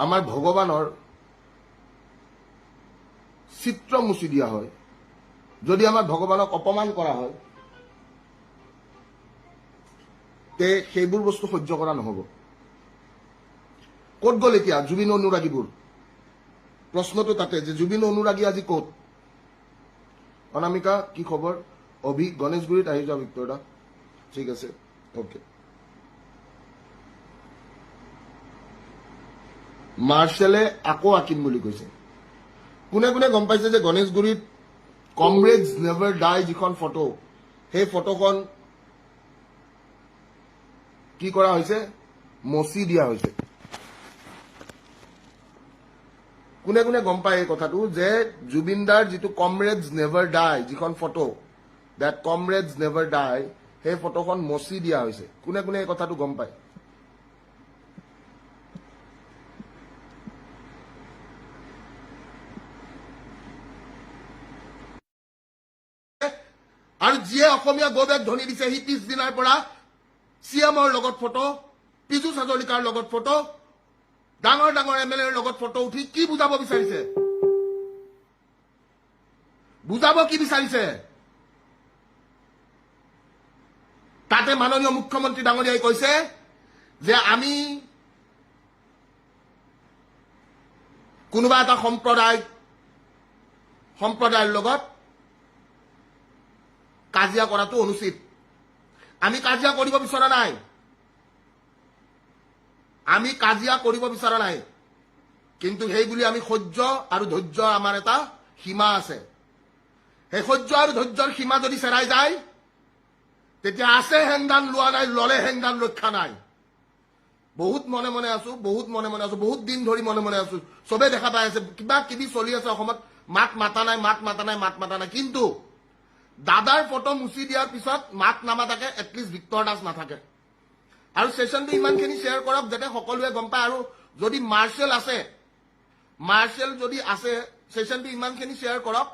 আমাৰ ভগৱানৰ চিত্ৰ মুচি দিয়া হয়, যদি আমাৰ ভগৱানক অপমান কৰা হয়, তে সেইবোৰ বস্তু সহ্য কৰা নহব। ক'ত গ'ল এতিয়া জুবিন অনুৰাগীবোৰ? প্ৰশ্নটো তাতে যে জুবিন অনুৰাগী আজি ক'ত? অনামিকা কি খবৰ? অভি গণেশগুৰিত আহি যোৱা ভিক্টৰ দা, ঠিক আছে, অ'কে। মাৰ্শ্বেলে আকৌ আঁকিম বুলি কৈছে। কোনে কোনে গম পাইছে যে গণেশগুৰিত কমৰেডছ নেভাৰ ডাই যিখন ফটো, সেই ফটোখন কি কৰা হৈছে? মচি দিয়া হৈছে। কোনে কোনে গম পায় এই কথাটো যে জুবিনদাৰ যিটো কমৰেডছ নেভাৰ ডাই যিখন ফটো, দেট কমৰেডছ নেভাৰ ডাই, সেই ফটোখন মচি দিয়া হৈছে? কোনে কোনে এই কথাটো গম পায়? আৰু যিয়ে অসমীয়া গৌৰৱ ধ্বনি দিছে, সি পিছদিনাৰ পৰা চিএমৰ লগত ফটো, পীযুষ হাজৰিকাৰ লগত ফটো, ডাঙৰ ডাঙৰ MLA ৰ লগত ফটো উঠি কি বুজাব বিচাৰিছে? বুজাব কি বিচাৰিছে? তাতে মাননীয় মুখ্যমন্ত্ৰী ডাঙৰীয়াই কৈছে যে আমি কোনোবা এটা সম্প্ৰদায়ৰ লগত কাজিয়া কৰাটো অনুচিত। আমি কাজিয়া কৰিব বিচৰা নাই, আমি কাজিয়া কৰিব বিচৰা নাই, কিন্তু সেই বুলি আমি সহ্য আৰু ধৈৰ্য, আমাৰ এটা সীমা আছে। সেই সহ্য আৰু ধৈৰ্যৰ সীমা যদি চেৰাই যায়, তেতিয়া আছে হেংদান লোৱা নাই, ললে হেংদান ৰক্ষা নাই। বহুত মনে মনে আছো, বহুত দিন ধৰি মনে মনে আছো। চবে দেখা পাই আছে কিবা কিবি চলি আছে অসমত, মাত মাতা নাই, কিন্তু দাদাৰ ফটো মুচি দিয়াৰ পিছত মাত নামাতাকে এটলিষ্ট ভিক্টৰ দাস নাথাকে। আৰু সেশনটো ইমানখিনি শ্বেয়াৰ কৰক যাতে সকলোৱে গম পায়। আৰু যদি মাৰ্শ্বেল যদি আছে, সেশনটো ইমানখিনি শ্বেয়াৰ কৰক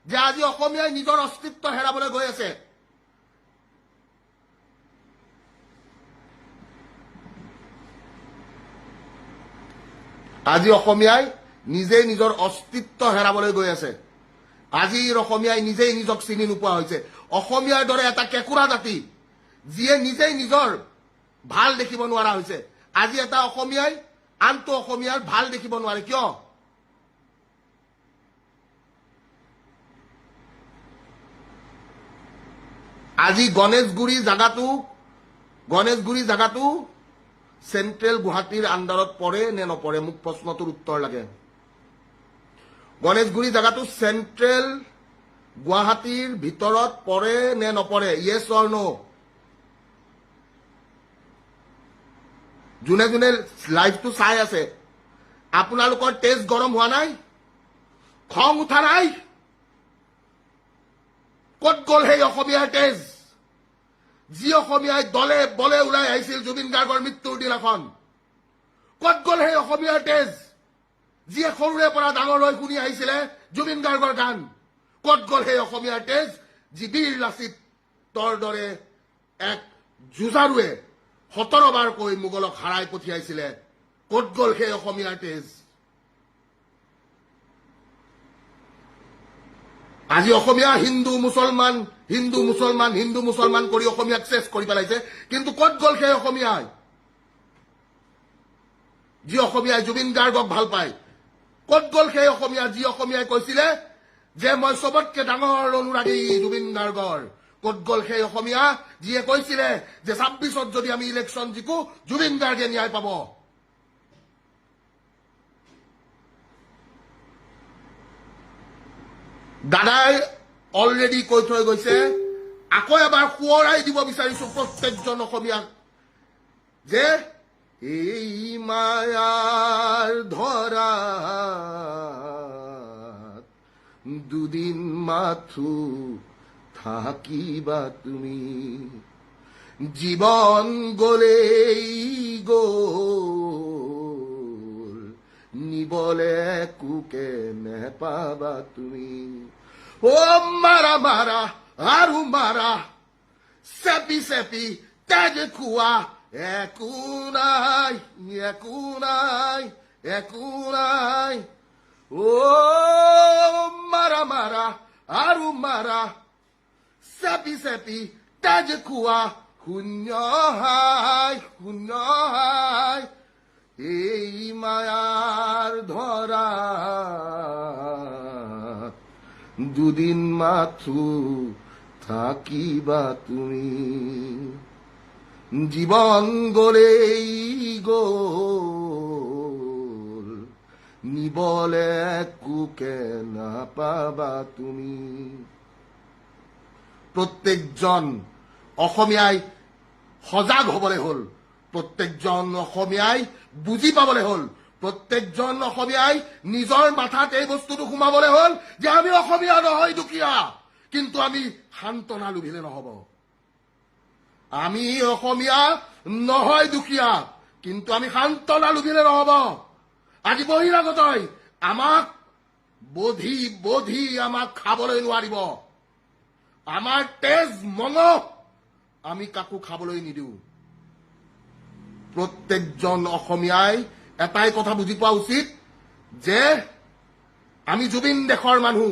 যে আজি অসমীয়াই নিজৰ অস্তিত্ব হেৰাবলৈ গৈ আছে। আজি অসমীয়াই নিজেই নিজৰ অস্তিত্ব হেৰাবলৈ গৈ আছে। আজিৰ অসমীয়াই নিজেই নিজক চিনি নোপোৱা হৈছে। অসমীয়াৰ দৰে এটা কেঁকুৰা জাতি, যিয়ে নিজেই নিজৰ ভাল দেখিব নোৱাৰা হৈছে। আজি এটা অসমীয়াই আনটো অসমীয়াৰ ভাল দেখিব নোৱাৰে। কিয়? আজি গণেশগুৰি জাগাটো চেন্ট্ৰেল গুৱাহাটীৰ আণ্ডাৰত পৰে নে নপৰে? মোক প্ৰশ্নটোৰ উত্তৰ লাগে। গণেশগুৰি জাগাটো চেন্ট্ৰেল গুৱাহাটীৰ ভিতৰত পৰে নে নপৰে? ইয়েছ অৰ নো? যোনে যোনে লাইভটো চাই আছে, আপোনালোকৰ তেজ গৰম হোৱা নাই? খং উঠা নাই? ক'ত গ'ল সেই অসমীয়াৰ তেজ? যি অসমীয়াই দলে বলে ওলাই আহিছিল জুবিন গাৰ্গৰ মৃত্যুৰ দিনাখন, ক'ত গ'ল সেই অসমীয়াৰ তেজ? যিয়ে সৰুৰে পৰা ডাঙৰ হৈ শুনি আহিছিলে জুবিন গাৰ্গৰ গান, ক'ত গ'ল সেই অসমীয়াৰ তেজ? যি বীৰ লাচিতৰ দৰে এক যুঁজাৰুৱে 17 বাৰকৈ মোগলক হাৰাই পঠিয়াইছিলে, ক'ত গ'ল সেই অসমীয়াৰ তেজ? আজি অসমীয়া হিন্দু মুছলমান কৰি অসমীয়াক চেছ কৰি পেলাইছে, কিন্তু ক'ত গ'ল সেই অসমীয়াই? যি অসমীয়াই জুবিন গাৰ্গক ভাল পায়, ক'ত গ'ল সেই অসমীয়া? যি অসমীয়াই কৈছিলে যে মই চবতকে ডাঙৰ অনুৰাগী জুবিন গাৰ্গৰ, ক'ত গ'ল সেই অসমীয়া যিয়ে কৈছিলে যে 26ত যদি আমি ইলেকশ্যন জিকো জুবিন গাৰ্গে ন্যায় পাব? দাদাই অলৰেডি কৈ থৈ গৈছে, আকৌ এবাৰ সোঁৱৰাই দিব বিচাৰিছো প্ৰত্যেকজন অসমীয়াক যে এই মায়াৰ ধৰা দুদিন মাথো থাকিবা তুমি, জীবন গলেই গ'ল নিবলে কুকে নেপাবা তুমি। ও মাৰা আৰু মাৰা, চেপি তেজ খোৱা একো নাই, একো নাই, একো নাই। ও মাৰা মাৰা আৰু মাৰা, চেপি চেপি তেজ খোৱা, শূন্য হাই, শূন্য হাই। এই মায়াৰ ধৰা দুদিন মাথো থাকিবা তুমি, জীবন গলেই গল, নিবলে একোকে নাপাবা তুমি। প্ৰত্যেকজন অসমীয়াই সজাগ হবলৈ হল, প্ৰত্যেকজন অসমীয়াই বুজি পাবলৈ হল, প্ৰত্যেকজন অসমীয়াই নিজৰ মাথাত এই বস্তুটো সোমাবলৈ হল যে আমি অসমীয়া নহয় দুখীয়া, কিন্তু আমি সান্তনা লুভিলে নহব। আমি অসমীয়া নহয় দুখীয়া, কিন্তু আমি সান্তনা লুভিলে নহব। আজি বহিৰাগতই আমাক বধি বধি আমাক খাবলৈ নোৱাৰিব। আমাৰ তেজ মঙহ আমি কাকো খাবলৈ নিদিওঁ। প্ৰত্যেকজন অসমীয়াই এটাই কথা বুজি পোৱা উচিত যে আমি জুবিন দেশৰ মানুহ,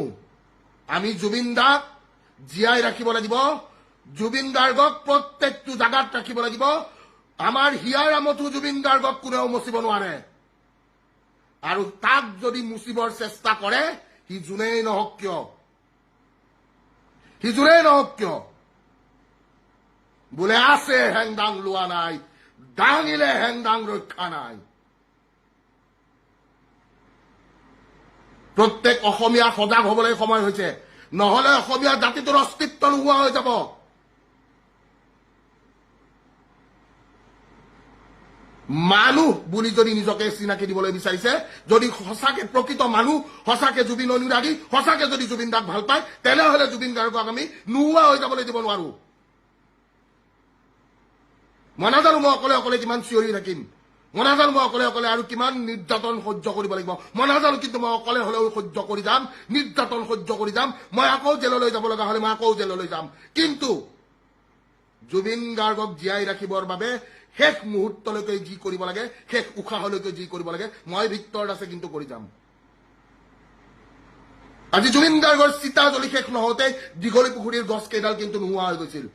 আমি জুবিন দাক জীয়াই ৰাখিব লাগিব, জুবিন গাৰ্গক প্ৰত্যেকটো জাগাত ৰাখিব লাগিব। আমাৰ হিয়াৰ আমঠু জুবিন গাৰ্গক কোনেও মচিব নোৱাৰে, আৰু তাক যদি মুচিবৰ চেষ্টা কৰে সি যোনেই নহওক কিয়, সি যোনেই নহওক কিয়, বোলে আছে হেংদাং লোৱা নাই, দাঙিলে হেংদাং ৰক্ষা নাই। প্ৰত্যেক অসমীয়া সজাগ হবলৈ সময় হৈছে, নহলে অসমীয়া জাতিটোৰ অস্তিত্ব নোহোৱা হৈ যাব। মানুহ বুলি যদি নিজকে চিনাকি দিবলৈ বিচাৰিছে, যদি সঁচাকে প্ৰকৃত মানুহ, সঁচাকে জুবিন অনুৰাগী, সঁচাকে যদি জুবিন দাক ভাল পায়, তেনেহলে জুবিন গাৰ্গক আমি নোহোৱা হৈ যাবলৈ দিব নোৱাৰো। মই নাজানো মই অকলে অকলে কিমান চিঞৰি থাকিম, মই নাজানো মই অকলে অকলে আৰু কিমান নিৰ্যাতন সহ্য কৰিব লাগিব, মই নাজানো, কিন্তু মই অকলে হলেও সহ্য কৰি যাম, নিৰ্যাতন সহ্য কৰি যাম। মই আকৌ জেললৈ যাব লগা হলে মই আকৌ জেললৈ যাম, কিন্তু জুবিন গাৰ্গক জীয়াই ৰাখিবৰ বাবে শেষ মুহূৰ্তলৈকে যি কৰিব লাগে, শেষ উশাহলৈকে যি কৰিব লাগে, মই ভিক্তৰ দাসে কিন্তু কৰি যাম। আজি জুবিন গাৰ্গৰ চিতা জ্বলি শেষ নহওঁতে দীঘলী পুখুৰীৰ গছ কেইডাল কিন্তু নোহোৱা হৈ গৈছিল।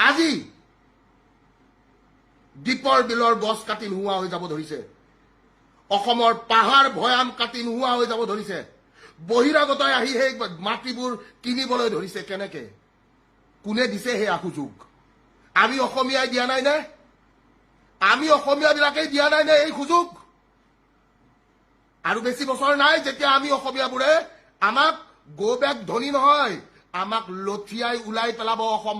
আজি দীপৰ বিলৰ গছ কাটি নোহোৱা হৈ যাব ধৰিছে, অসমৰ পাহাৰ ভৈয়াম কাটি নোহোৱা হৈ যাব ধৰিছে, বহিৰাগতই আহি সেই মাটিবোৰ কিনিবলৈ ধৰিছে। কেনেকে, কোনে দিছে সেয়া সুযোগ? আমি অসমীয়াই দিয়া নাই নে? আমি অসমীয়া বিলাকেই দিয়া নাই নে এই সুযোগ? আৰু বেছি বছৰ নাই যেতিয়া আমি অসমীয়াবোৰে, আমাক গো বেক ধনী নহয়, আমাক লঠিয়াই ওলাই পেলাব অসম,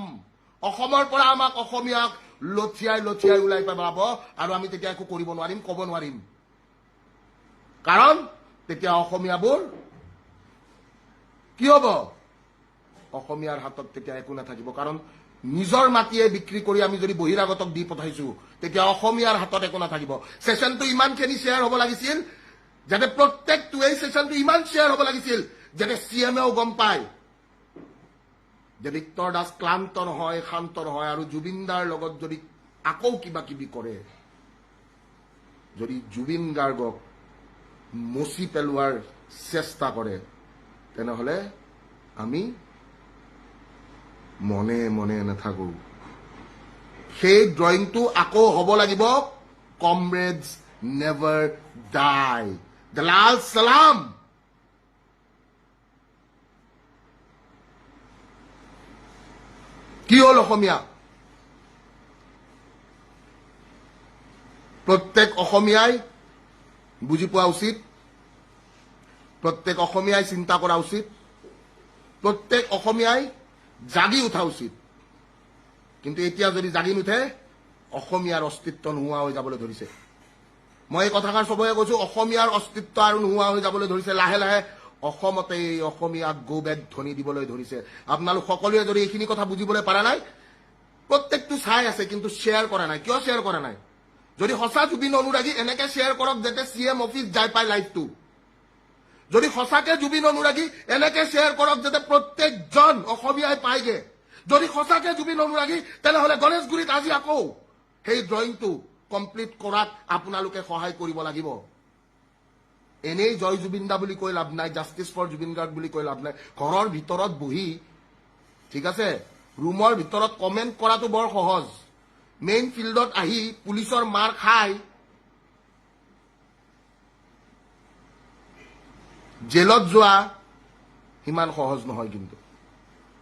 অসমৰ পৰা আমাক অসমীয়াক লঠিয়াই লঠিয়াই ওলাই পেলাব, আৰু আমি তেতিয়া একো কৰিব নোৱাৰিম, কব নোৱাৰিম। কাৰণ তেতিয়া অসমীয়াবোৰ কি হব? অসমীয়াৰ হাতত তেতিয়া একো নাথাকিব। কাৰণ নিজৰ মাটিয়ে বিক্ৰী কৰি আমি যদি বহিৰাগতক দি পঠাইছো, তেতিয়া অসমীয়াৰ হাতত একো নাথাকিব। সেশনটো ইমানখিনি শ্বেয়াৰ হ'ব লাগিছিল, যাতে প্ৰত্যেকটোৱেই সেশনটো ইমান শ্বেয়াৰ হ'ব লাগিছিল যাতে CM-এও গম পায় যে ভিক্তৰ দাস ক্লান্ত নহয়, শান্ত নহয়, আৰু জুবিনদাৰ লগত যদি আকৌ কিবা কিবি কৰে, যদি জুবিন গাৰ্গক মচি পেলোৱাৰ চেষ্টা কৰে, তেনেহলে আমি মনে মনে নাথাকো। সেই ড্ৰয়িংটো আকৌ হ'ব লাগিব, কমৰেডছ নেভাৰ ডাই। দলাল সালাম। কি হল অসমীয়া? প্ৰত্যেক অসমীয়াই বুজি পোৱা উচিত, প্ৰত্যেক অসমীয়াই চিন্তা কৰা উচিত, প্ৰত্যেক অসমীয়াই জাগি উঠা উচিত। কিন্তু এতিয়া যদি জাগি নুঠে, অসমীয়াৰ অস্তিত্ব নোহোৱা হৈ যাবলৈ ধৰিছে। মই এই কথাষাৰ চবকে কৈছো, অসমীয়াৰ অস্তিত্ব আৰু নোহোৱা হৈ যাবলৈ ধৰিছে। লাহে লাহে অসমতে অসমীয়াক গো বেক ধ্বনি দিবলৈ ধৰিছে। আপোনালোক সকলোৱে যদি এইখিনি কথা বুজিবলৈ পাৰা নাই, প্ৰত্যেকটো চাই আছে কিন্তু শ্বেয়াৰ কৰা নাই। কিয় শ্বেয়াৰ কৰা নাই? যদি সঁচা জুবিন অনুৰাগী এনেকে শ্বেয়াৰ কৰক যাতে CM অফিচ যাই পায় লাইভটো। যদি সঁচাকে জুবিন অনুৰাগী এনেকে শ্বেয়াৰ কৰক যাতে প্ৰত্যেকজন অসমীয়াই পায়গে। যদি সঁচাকে জুবিন অনুৰাগী, তেনেহলে গণেশগুৰিত আজি আকৌ সেই ড্ৰয়িংটো কমপ্লিট কৰাত আপোনালোকে সহায় কৰিব লাগিব এনেই জয় জুবিন দা বুলি কৈ লাভ নাই জাষ্টিছ ফৰ জুবিন গাৰ্গ বুলি কৈ লাভ নাই ঘৰৰ ভিতৰত বহি ঠিক আছে ৰুমৰ ভিতৰত কমেণ্ট কৰাটো বৰ সহজ মেইন ফিল্ডত আহি পুলিচৰ মাৰ খাই জেলত যোৱা ইমান সহজ নহয় কিন্তু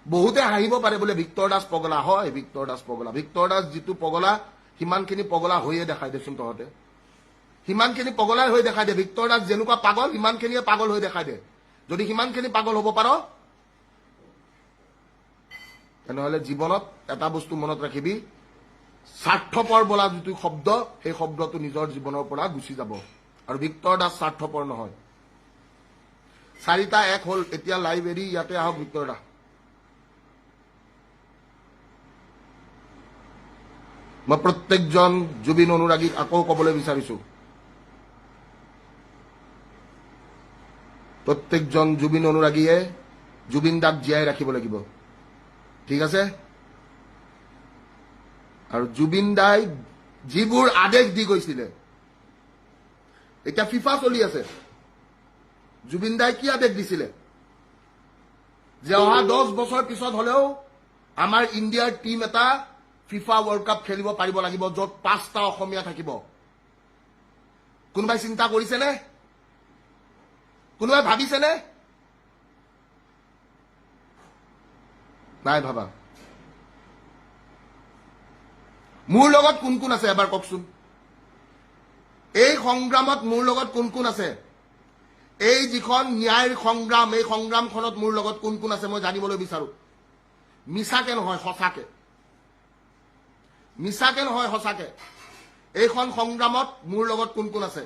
বহুতে হাঁহিব পাৰে বোলে ভিক্টৰ দাস পগলা হয় ভিক্টৰ দাস যিটো পগলা সিমানখিনি পগলা হৈয়ে দেখাই দেচোন তহঁতে সিমানখিনি পগলাই হৈ দেখাই দে ভিক্টৰ দাস যেনেকুৱা পাগল সিমানখিনিয়ে পাগল হৈ দেখাই দে যদি সিমানখিনি পাগল হ'ব পাৰ তেনেহলে জীৱনত এটা বস্তু মনত ৰাখিবি স্বাৰ্থপৰ বোলা যিটো শব্দ সেই শব্দটো নিজৰ জীৱনৰ পৰা গুচি যাব আৰু ভিক্টৰ দাস স্বাৰ্থপৰ নহয় 4টা 1 হ'ল এতিয়া লাইভ এৰি ইয়াতে আহক ভিক্টৰ দাস মই প্ৰত্যেকজন জুবিন অনুৰাগীক আকৌ ক'বলৈ বিচাৰিছো প্ৰত্যেকজন জুবিন অনুৰাগীয়ে জুবিন দাক জীয়াই ৰাখিব লাগিব ঠিক আছে আৰু জুবিন দাই যিবোৰ আদেশ দি গৈছিলে এতিয়া ফিফা চলি আছে জুবিন দাই কি আদেশ দিছিলে যে অহা 10 বছৰ পিছত হলেও আমাৰ ইণ্ডিয়াৰ টিম এটা ফিফা ৱৰ্ল্ড কাপ খেলিব পাৰিব লাগিব য'ত 5টা অসমীয়া থাকিব কোনোবাই চিন্তা কৰিছেনে কোনোবাই ভাবিছেনে নাই ভাবা মোৰ লগত কোন কোন আছে এবাৰ কওকচোন এই সংগ্ৰামত মোৰ লগত কোন কোন আছে এই যিখন ন্যায়ৰ সংগ্ৰাম এই সংগ্ৰামখনত মোৰ লগত কোন কোন আছে মই জানিবলৈ বিচাৰো মিছাকে নহয় সঁচাকে এইখন সংগ্ৰামত মোৰ লগত কোন কোন আছে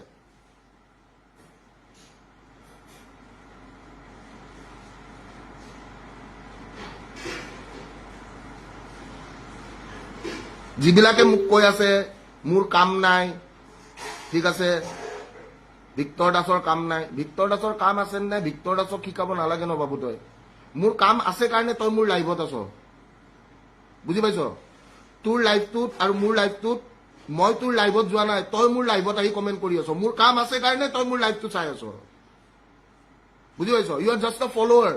যিবিলাকে মোক কৈ আছে মোৰ কাম নাই ঠিক আছে ভিক্টৰ দাসৰ কাম নাই ভিক্টৰ দাসৰ কাম আছে নে ভিক্টৰ দাসক শিকাব নালাগে ন বাবু তই মোৰ কাম আছে কাৰণে তই মোৰ লাইভত আছ বুজি পাইছ তোৰ লাইভটোত আৰু মোৰ লাইভটোত মই তোৰ লাইভত যোৱা নাই তই মোৰ লাইভত আহি কমেণ্ট কৰি আছ মোৰ কাম আছে কাৰণে তই মোৰ লাইভটো চাই আছ বুজি পাইছ ইউ আৰ জাষ্ট আ flower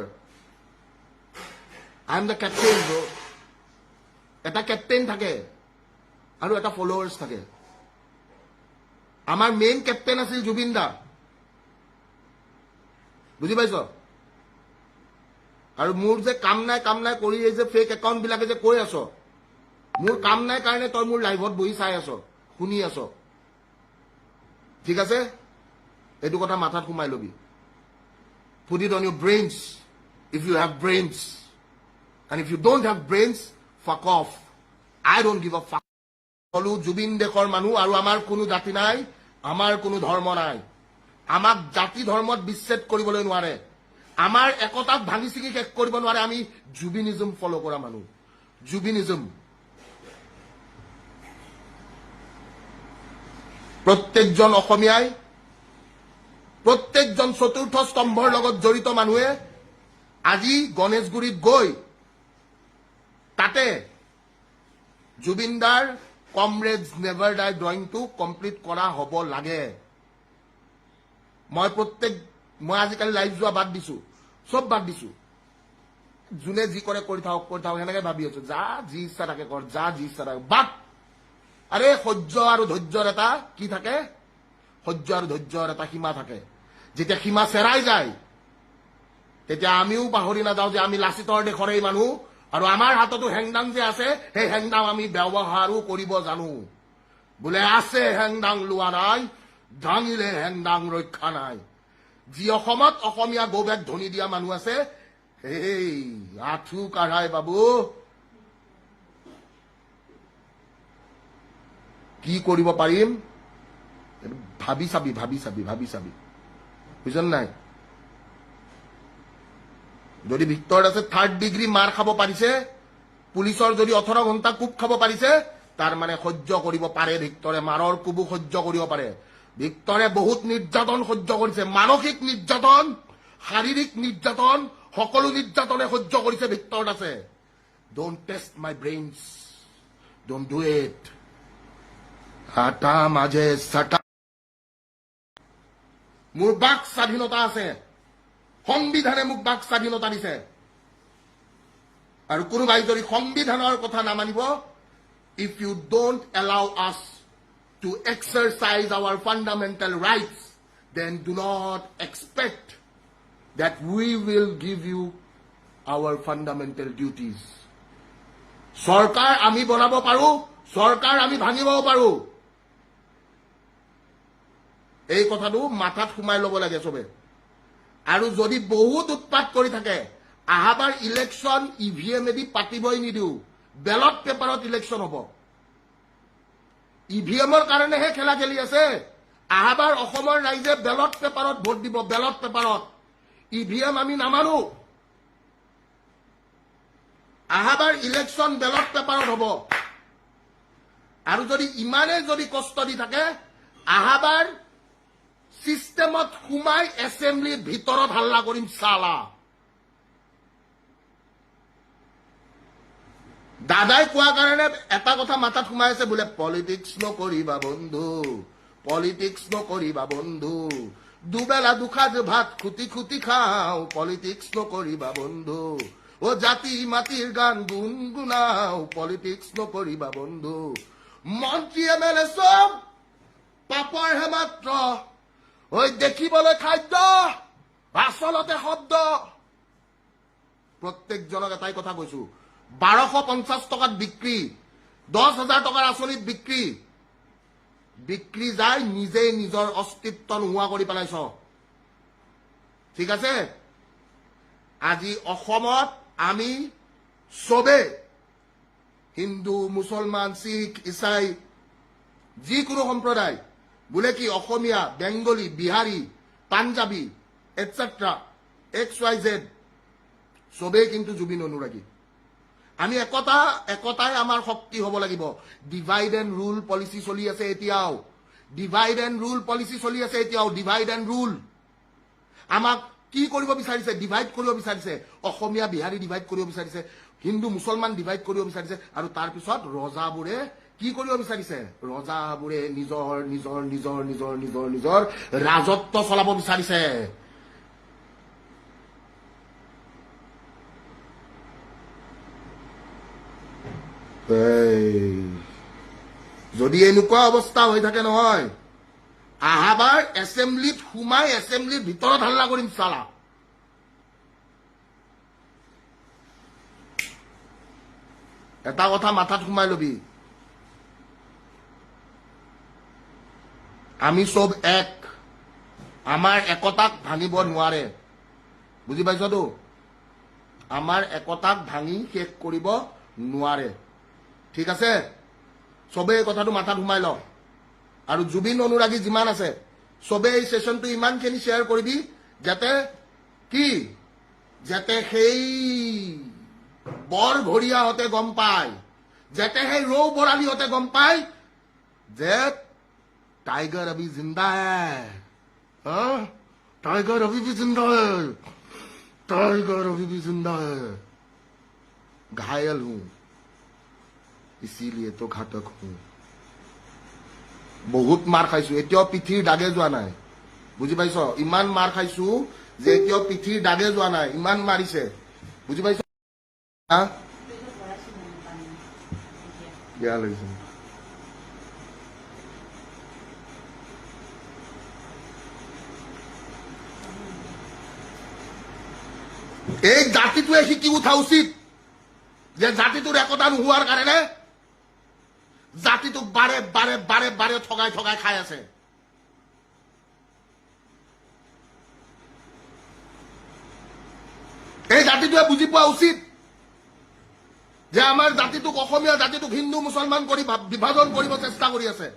I am the captain এটা কেপ্টেইন থাকে আৰু এটা ফলোৱাৰ্ছ থাকে আমাৰ মেইন কেপ্টেইন আছিল জুবিন দা বুজি পাইছ আৰু মোৰ যে কাম নাই কৰি এই যে ফেক একাউণ্ট বিলাকে যে কৈ আছ মোৰ কাম নাই কাৰণে তই মোৰ লাইভত বহি চাই আছ শুনি আছ ঠিক আছে এইটো কথা মাথাত সোমাই লবি put it on your brains if you have brains and if you don't have brains fuck off I don't give a fuck সকলো জুবিন দেশৰ মানুহ আৰু আমাৰ কোনো জাতি নাই আমাৰ কোনো ধৰ্ম নাই আমাক জাতি ধৰ্মত বিচ্ছেদ কৰিবলৈ নোৱাৰে আমাৰ একতাক ভাঙি চিঙি শেষ কৰিব নোৱাৰে আমি জুবিনিজম ফলো কৰা মানুহ জুবিনিজম প্ৰত্যেকজন অসমীয়াই প্ৰত্যেকজন চতুৰ্থ স্তম্ভৰ লগত জড়িত মানুহে আজি গণেশগুৰিত গৈ তাতে জুবিনদাৰ কমৰেডছ নেভাৰ ডাই ড্ৰয়িংটো কমপ্লিট কৰা হ'ব লাগে মই আজিকালি লাইভ যোৱা বাদ দিছো চব বাদ দিছো যোনে যি কৰে কৰি থাকক সেনেকে ভাবি আছো যা যি ইচ্ছা থাকে কৰ যা যি ইচ্ছা থাকে বাট আৰে সহ্য আৰু ধৈৰ্যৰ এটা কি থাকে সহ্য আৰু ধৈৰ্যৰ এটা সীমা থাকে যেতিয়া সীমা চেৰাই যায় তেতিয়া আমিও পাহৰি নাযাওঁ যে আমি লাচিতৰ দেশৰে মানুহ আৰু আমাৰ হাততো হেংদাং যে আছে সেই হেংদাং আমি ব্যৱহাৰো কৰিব জানো বোলে আছে হেংদাং লোৱা নাই দাঙিলে হেংদাং ৰক্ষা নাই যি অসমত অসমীয়া গৌবেগ ধনি দিয়া মানুহ আছে এই আঁঠু কাঢ়াই বাবু কি কৰিব পাৰিম ভাবি চাবি বুজিছ নাই যদি ভিক্টৰ দাসে 3rd ডিগ্ৰী মাৰ খাব পাৰিছে পুলিচৰ যদি 18 ঘণ্টা কোব খাব পাৰিছে তাৰ মানে সহ্য কৰিব পাৰে ভিক্টৰে মাৰৰ কোবো সহ্য কৰিব পাৰে ভিক্টৰে বহুত নিৰ্যাতন সহ্য কৰিছে মানসিক নিৰ্যাতন শাৰীৰিক নিৰ্যাতন সকলো নিৰ্যাতনে সহ্য কৰিছে ভিক্টৰ দাসে don't test my brains don't do it হাটা মাঝে সাটা মোৰ বাক স্বাধীনতা আছে সংবিধানে মোক বাক স্বাধীনতা দিছে আৰু কোনোবাই যদি সংবিধানৰ কথা নামানিব if you don't allow us to exercise our fundamental rights then do not expect that we will give you our fundamental duties সরকার আমি বনাব পাৰো সৰকাৰ আমি ভাঙিব পাৰো এই কথাটো মাথাত সুমাই লব লাগে সবে আৰু যদি বহুত উৎপাত কৰি থাকে আহাবাৰ ইলেকশন ইভিএম এদি পাতিবই নিদিও ব্যালট পেপাৰত ইলেকশন হ'ব ইভিএমৰ কাৰণেহে খেলা খেলি আছে আহাবাৰ অসমৰ ৰাইজে ব্যালট পেপাৰত ভোট দিব ব্যালট পেপাৰত ইভিএম আমি নামানো আহাবাৰ ইলেকশন ব্যালট পেপাৰত হ'ব আৰু যদি ইমানে যদি কষ্ট দি থাকে আহাবাৰ সিস্টেমত সুমাই এসেম্বলিৰ ভিতৰত হাল্লা কৰিম সালা দাদাই কোৱা কাৰণে এটা কথা মাথাত সুমাই আছে বোলে পলিটিক্স নকৰিবা বন্ধু পলিটিক্স নকৰিবা বন্ধু দুবেলা দুসাঁজ ভাত খুটি খুটি খাও পলিটিক্স নকৰিবা বন্ধু ও জাতি মাটিৰ গান গুণগুণাও পলিটিক্স নকৰিবা বন্ধু মন্ত্ৰী এমএলএ সব পাপৰ হে মাত্ৰ ওই দেখিবলৈ খাদ্য আচলতে শব্দ প্ৰত্যেকজনক এটাই কথা কৈছো 1250 টকাত বিক্ৰী 10,000 টকাৰ আচলিত বিক্ৰী যায় নিজে নিজৰ অস্তিত্ব নোহোৱা কৰি পেলাইছ ঠিক আছে আজি অসমত আমি সবে হিন্দু মুছলমান শিখ ইসাই যিকোনো সম্প্ৰদায় বোলে কি অসমীয়া বেংগলী বিহাৰী পাঞ্জাবী এটসেট্ৰা XYZ সবে কিন্তু জুবিন অনুৰাগী আমি একতাই আমাৰ শক্তি হ'ব লাগিব ডিভাইড এণ্ড ৰুল পলিচি চলি আছে এতিয়াও ডিভাইড এণ্ড ৰুল আমাক কি কৰিব বিচাৰিছে ডিভাইড কৰিব বিচাৰিছে অসমীয়া বিহাৰী ডিভাইড কৰিব বিচাৰিছে হিন্দু মুছলমান ডিভাইড কৰিব বিচাৰিছে আৰু তাৰ পিছত ৰজাবোৰে কি কৰিব বিচাৰিছে ৰজাবোৰে নিজৰ নিজৰ নিজৰ নিজৰ নিজৰ নিজৰ ৰাজত্ব চলাব বিচাৰিছে যদি এনেকুৱা অৱস্থা হৈ থাকে নহয় আহাবাৰ এসেম্বলিত সুমাই এসেম্বলিৰ ভিতৰত হাল্লা কৰিম চালা এটা কথা মাথাত সুমাই লবি আমি সব এক আমাৰ একতাক ভাঙিব নোৱাৰে বুজি পাইছতো আমাৰ একতাক ভাঙি শেষ কৰিব নোৱাৰে ঠিক আছে সবে এই কথাটো মাথাত সুমাই ল আৰু জুবিন অনুৰাগী যিমান আছে সবে এই সেশনটো ইমানখিনি শ্বেয়াৰ কৰিবি যাতে সেই বৰ ঘৰিয়াহঁতে গম পায় যাতে সেই ৰৌ বৰালীহঁতে গম পায় যে टाइगर अभी जिंदा है हाँ? टाइगर अभी भी जिंदा है टाइगर अभी भी जिंदा है घायल हूं इसीलिए तो घातक हूं बहुत मार खाइছো এতিয়াও পিঠিৰ দাগে যোৱা নাই বুজি পাইছ ইমান মাৰ খাইছো যে এতিয়াও পিঠিৰ দাগে যোৱা নাই ইমান মাৰিছে বুজি পাইছ হা বেয়া লাগিছে এই জাতিটোৱে শিকি উঠা উচিত যে জাতিটোৰ একতা নোহোৱাৰ কাৰণে জাতিটোক বাৰে বাৰে বাৰে বাৰে ঠগাই ঠগাই খাই আছে এই জাতিটোৱে বুজি পোৱা উচিত যে আমাৰ জাতিটোক অসমীয়া জাতিটোক হিন্দু মুছলমান কৰি বিভাজন কৰিব চেষ্টা কৰি আছে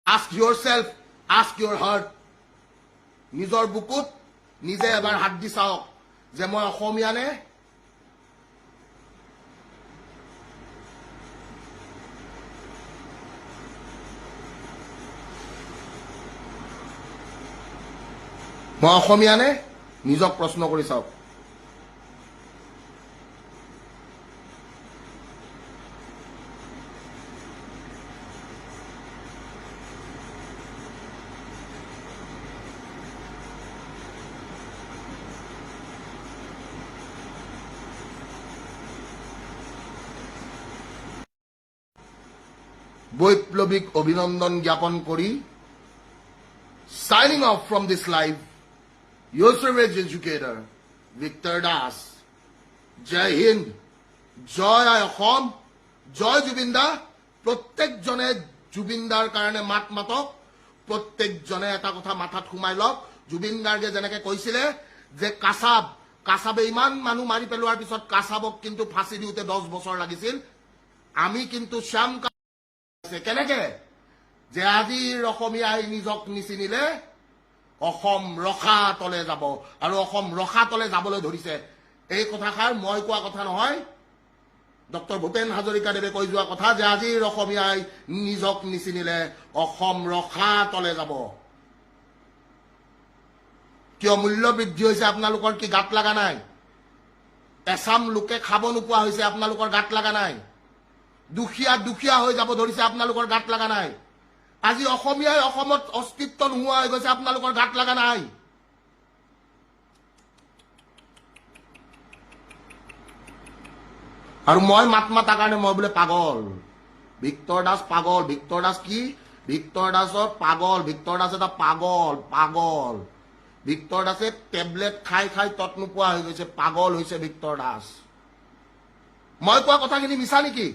Ask yourself, ask your heart. নিজৰ বুকুত নিজে এবাৰ হাত দি চাওক যে মই অসমীয়া নে মই অসমীয়া নে নিজক প্ৰশ্ন কৰি চাওক বৈপ্লৱিক অভিনন্দন জ্ঞাপন কৰি signing off from this live your service educator Victor Das জয় হিন্দ জয় অসম জয় জুবিনদা প্ৰত্যেকজনে জুবিনদাৰ কাৰণে মাত মাতক প্ৰত্যেকজনে এটা কথা মাথাত সোমাই লওক জুবিন গাৰ্গে যেনেকৈ কৈছিলে যে কাছাবে ইমান মানুহ মাৰি পেলোৱাৰ পিছত কাছাবক কিন্তু ফাঁচি দিওঁতে 10 বছৰ লাগিছিল আমি কিন্তু শ্যাম কেনেকে যে আজিৰ অসমীয়াই নিজক নিচিনিলে অসম ৰখা তলে যাব আৰু অসম ৰখা তলে যাবলৈ ধৰিছে এই কথাষাৰ মই কোৱা কথা নহয় ডক্টৰ ভূপেন হাজৰিকাদেৱে কৈ যোৱা কথা যে আজিৰ অসমীয়াই নিজক নিচিনিলে অসম ৰখা তলে যাব কিয় মূল্য বৃদ্ধি হৈছে আপোনালোকৰ কি গাত লাগা নাই এছাম লোকে খাব নোপোৱা হৈছে আপোনালোকৰ গাত লাগা নাই দুখীয়া হৈ যাব ধৰিছে আপোনালোকৰ গাত লাগা নাই আজি অসমীয়াই অসমত অস্তিত্ব নোহোৱা হৈ গৈছে আপোনালোকৰ গাত লাগা নাই আৰু মই মাত মাতাৰ কাৰণে মই বোলে পাগল ভিক্টৰ দাস পাগল ভিক্টৰ দাস কি ভিক্টৰ দাসৰ পাগল ভিক্টৰ দাস এটা পাগল ভিক্টৰ দাসে টেবলেট খাই তত নোপোৱা হৈ গৈছে পাগল হৈছে ভিক্টৰ দাস মই কোৱা কথাখিনি মিছা নেকি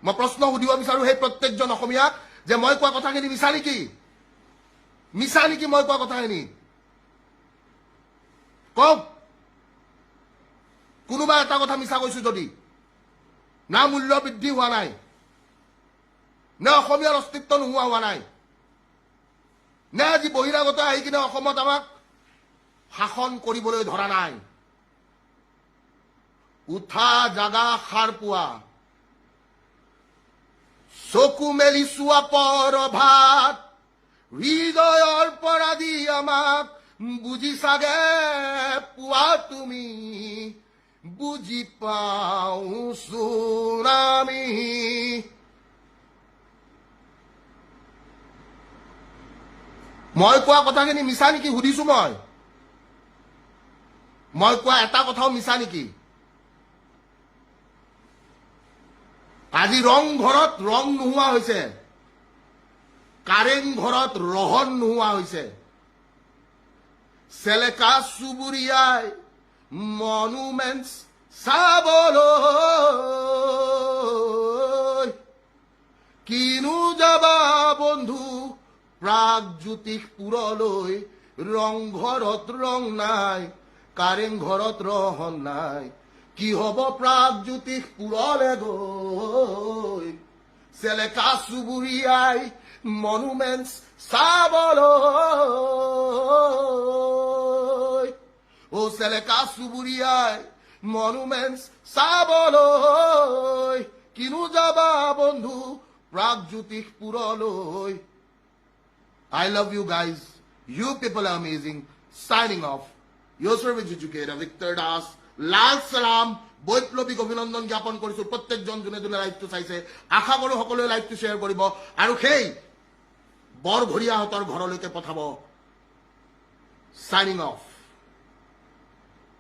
মই প্ৰশ্ন সুধিব বিচাৰো সেই প্ৰত্যেকজন অসমীয়াক যে মই কোৱা কথাখিনি মিছা নেকি মই কোৱা কথাখিনি কওক কোনোবা এটা কথা মিছা কৈছো যদি না মূল্য বৃদ্ধি হোৱা নাই না অসমীয়াৰ অস্তিত্ব নোহোৱা হোৱা নাই নে আজি বহিৰাগত আহি কিনে অসমত আমাক শাসন কৰিবলৈ ধৰা নাই উঠা জাগা সাৰ পোৱা চকু মেলি চোৱা পৰভাত হৃদয়ৰ পৰা দি আমাক বুজি চাগে পোৱা তুমি বুজি পাওঁচোন আমি মই কোৱা কথাখিনি মিছা নেকি সুধিছো মই কোৱা এটা কথাও মিছা নেকি আজি ৰংঘৰত ৰং নোহোৱা হৈছে কাৰেং ঘৰত ৰহন নোহোৱা হৈছে চেলেকা চুবুৰীয়াই মনুমেণ্টছ চাবলৈ কিনো যাবা বন্ধু প্ৰাগজ্যোতিষপুৰলৈ ৰংঘৰত ৰং নাই কাৰেং ঘৰত ৰহন নাই কি হব প্ৰাগজ্যোতিষপুৰলৈ গৈ চেলেকা চুবুৰীয়াই মনুমেণ্টছ চাবলৈ ও চেলেকা চুবুৰীয়াই মনুমেণ্টছ চাবলৈ কিনো যাবা বন্ধু প্ৰাগজ্যোতিষপুৰলৈ I love you guys. You people are amazing. Signing off. Your service educator, Victor Das. Lal salam. বৈপ্লৱিক অভিনন্দন জ্ঞাপন কৰিছো প্ৰত্যেকজন যোনে লাইভটো চাইছে আশা কৰো সকলোৱে লাইভটো শ্বেয়াৰ কৰিব আৰু সেই বৰঘৰীয়াহঁতৰ ঘৰলৈকে পঠাব সাইনিং অফ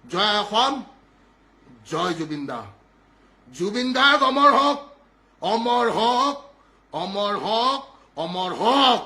জয় অসম জয় জুবিনদা জুবিনদাৰ অমৰ হওক অমৰ হওক অমৰ হওক অমৰ হওক